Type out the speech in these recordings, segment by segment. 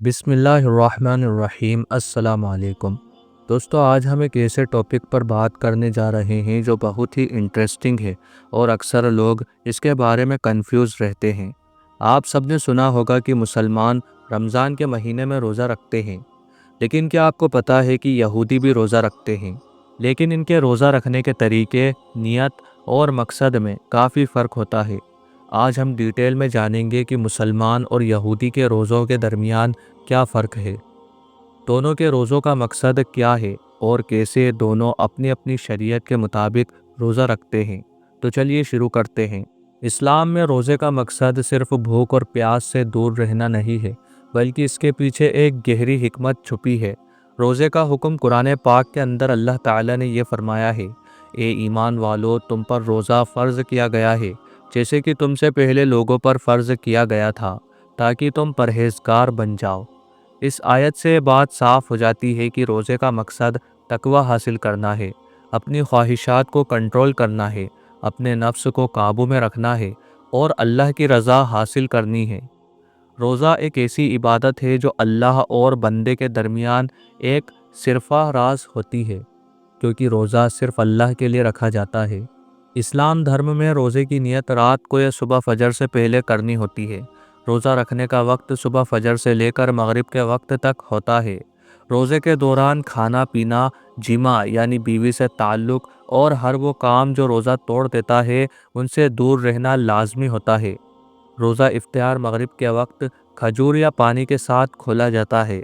بسم اللہ الرحمن الرحیم۔ السلام علیکم دوستو، آج ہم ایک ایسے ٹاپک پر بات کرنے جا رہے ہیں جو بہت ہی انٹرسٹنگ ہے اور اکثر لوگ اس کے بارے میں کنفیوز رہتے ہیں۔ آپ سب نے سنا ہوگا کہ مسلمان رمضان کے مہینے میں روزہ رکھتے ہیں، لیکن کیا آپ کو پتہ ہے کہ یہودی بھی روزہ رکھتے ہیں؟ لیکن ان کے روزہ رکھنے کے طریقے، نیت اور مقصد میں کافی فرق ہوتا ہے۔ آج ہم ڈیٹیل میں جانیں گے کہ مسلمان اور یہودی کے روزوں کے درمیان کیا فرق ہے، دونوں کے روزوں کا مقصد کیا ہے اور کیسے دونوں اپنی اپنی شریعت کے مطابق روزہ رکھتے ہیں۔ تو چلیے شروع کرتے ہیں۔ اسلام میں روزے کا مقصد صرف بھوک اور پیاس سے دور رہنا نہیں ہے، بلکہ اس کے پیچھے ایک گہری حکمت چھپی ہے۔ روزے کا حکم قرآن پاک کے اندر اللہ تعالیٰ نے یہ فرمایا ہے: اے ایمان والو، تم پر روزہ فرض کیا گیا ہے جیسے کہ تم سے پہلے لوگوں پر فرض کیا گیا تھا، تاکہ تم پرہیزگار بن جاؤ۔ اس آیت سے بات صاف ہو جاتی ہے کہ روزے کا مقصد تقوی حاصل کرنا ہے، اپنی خواہشات کو کنٹرول کرنا ہے، اپنے نفس کو قابو میں رکھنا ہے اور اللہ کی رضا حاصل کرنی ہے۔ روزہ ایک ایسی عبادت ہے جو اللہ اور بندے کے درمیان ایک سرفہ راز ہوتی ہے، کیونکہ روزہ صرف اللہ کے لیے رکھا جاتا ہے۔ اسلام دھرم میں روزے کی نیت رات کو یا صبح فجر سے پہلے کرنی ہوتی ہے۔ روزہ رکھنے کا وقت صبح فجر سے لے کر مغرب کے وقت تک ہوتا ہے۔ روزے کے دوران کھانا پینا، جماع یعنی بیوی سے تعلق اور ہر وہ کام جو روزہ توڑ دیتا ہے، ان سے دور رہنا لازمی ہوتا ہے۔ روزہ افطار مغرب کے وقت کھجور یا پانی کے ساتھ کھولا جاتا ہے۔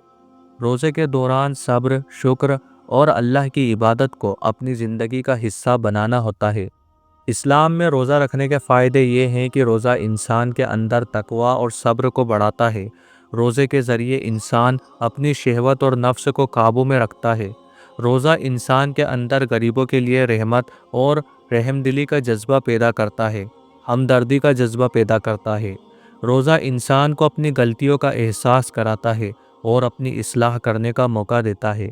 روزے کے دوران صبر، شکر اور اللہ کی عبادت کو اپنی زندگی کا حصہ بنانا ہوتا ہے۔ اسلام میں روزہ رکھنے کے فائدے یہ ہیں کہ روزہ انسان کے اندر تقوی اور صبر کو بڑھاتا ہے۔ روزے کے ذریعے انسان اپنی شہوت اور نفس کو قابو میں رکھتا ہے۔ روزہ انسان کے اندر غریبوں کے لیے رحمت اور رحم دلی کا جذبہ پیدا کرتا ہے، ہمدردی کا جذبہ پیدا کرتا ہے۔ روزہ انسان کو اپنی غلطیوں کا احساس کراتا ہے اور اپنی اصلاح کرنے کا موقع دیتا ہے۔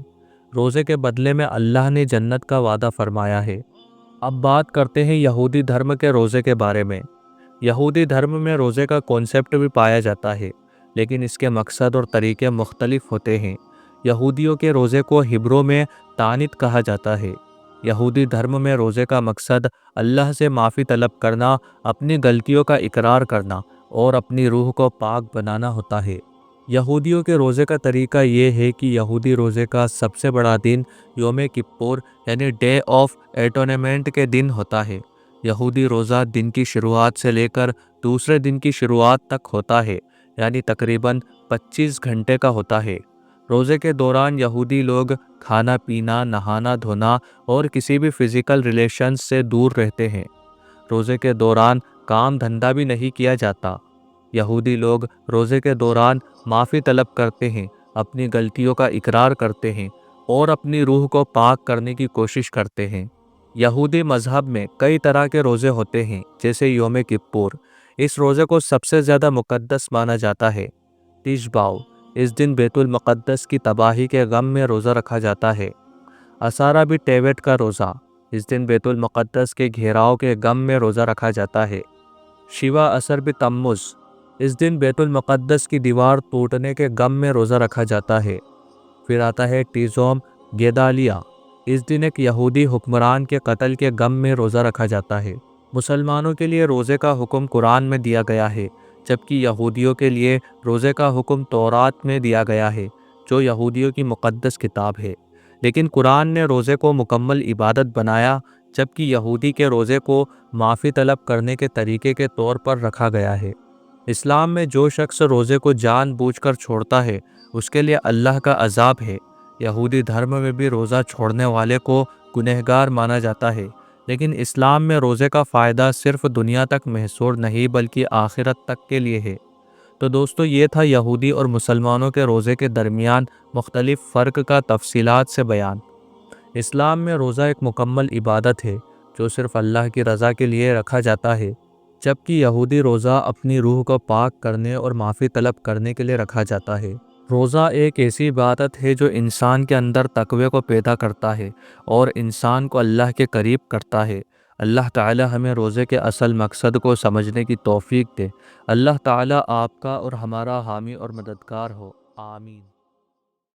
روزے کے بدلے میں اللہ نے جنت کا وعدہ فرمایا ہے۔ اب بات کرتے ہیں یہودی دھرم کے روزے کے بارے میں۔ یہودی دھرم میں روزے کا کانسیپٹ بھی پایا جاتا ہے، لیکن اس کے مقصد اور طریقے مختلف ہوتے ہیں۔ یہودیوں کے روزے کو ہبرو میں تعنیت کہا جاتا ہے۔ یہودی دھرم میں روزے کا مقصد اللہ سے معافی طلب کرنا، اپنی غلطیوں کا اقرار کرنا اور اپنی روح کو پاک بنانا ہوتا ہے۔ یہودیوں کے روزے کا طریقہ یہ ہے کہ یہودی روزے کا سب سے بڑا دن یوم کپور یعنی ڈے آف ایٹونمنٹ کے دن ہوتا ہے۔ یہودی روزہ دن کی شروعات سے لے کر دوسرے دن کی شروعات تک ہوتا ہے، یعنی تقریباً 25 گھنٹے کا ہوتا ہے۔ روزے کے دوران یہودی لوگ کھانا پینا، نہانا دھونا اور کسی بھی فزیکل ریلیشنز سے دور رہتے ہیں۔ روزے کے دوران کام دھندا بھی نہیں کیا جاتا۔ یہودی لوگ روزے کے دوران معافی طلب کرتے ہیں، اپنی غلطیوں کا اقرار کرتے ہیں اور اپنی روح کو پاک کرنے کی کوشش کرتے ہیں۔ یہودی مذہب میں کئی طرح کے روزے ہوتے ہیں، جیسے یوم کپور۔ اس روزے کو سب سے زیادہ مقدس مانا جاتا ہے۔ تیش باؤ، اس دن بیت المقدس کی تباہی کے غم میں روزہ رکھا جاتا ہے۔ اسارا بھی ٹیوٹ کا روزہ، اس دن بیت المقدس کے گھیراؤ کے غم میں روزہ رکھا جاتا ہے۔ شیوا اسر بھی تموز، اس دن بیت المقدس کی دیوار ٹوٹنے کے غم میں روزہ رکھا جاتا ہے۔ پھر آتا ہے ٹیزوم گیدالیہ، اس دن ایک یہودی حکمران کے قتل کے غم میں روزہ رکھا جاتا ہے۔ مسلمانوں کے لیے روزے کا حکم قرآن میں دیا گیا ہے، جبکہ یہودیوں کے لیے روزے کا حکم تورات میں دیا گیا ہے، جو یہودیوں کی مقدس کتاب ہے۔ لیکن قرآن نے روزے کو مکمل عبادت بنایا، جبکہ یہودی کے روزے کو معافی طلب کرنے کے طریقے کے طور پر رکھا گیا ہے۔ اسلام میں جو شخص روزے کو جان بوجھ کر چھوڑتا ہے، اس کے لیے اللہ کا عذاب ہے۔ یہودی دھرم میں بھی روزہ چھوڑنے والے کو گنہگار مانا جاتا ہے، لیکن اسلام میں روزے کا فائدہ صرف دنیا تک محصور نہیں بلکہ آخرت تک کے لیے ہے۔ تو دوستو، یہ تھا یہودی اور مسلمانوں کے روزے کے درمیان مختلف فرق کا تفصیلات سے بیان۔ اسلام میں روزہ ایک مکمل عبادت ہے جو صرف اللہ کی رضا کے لیے رکھا جاتا ہے، جبکہ یہودی روزہ اپنی روح کو پاک کرنے اور معافی طلب کرنے کے لیے رکھا جاتا ہے۔ روزہ ایک ایسی عبادت ہے جو انسان کے اندر تقوی کو پیدا کرتا ہے اور انسان کو اللہ کے قریب کرتا ہے۔ اللہ تعالی ہمیں روزے کے اصل مقصد کو سمجھنے کی توفیق دے۔ اللہ تعالی آپ کا اور ہمارا حامی اور مددگار ہو۔ آمین۔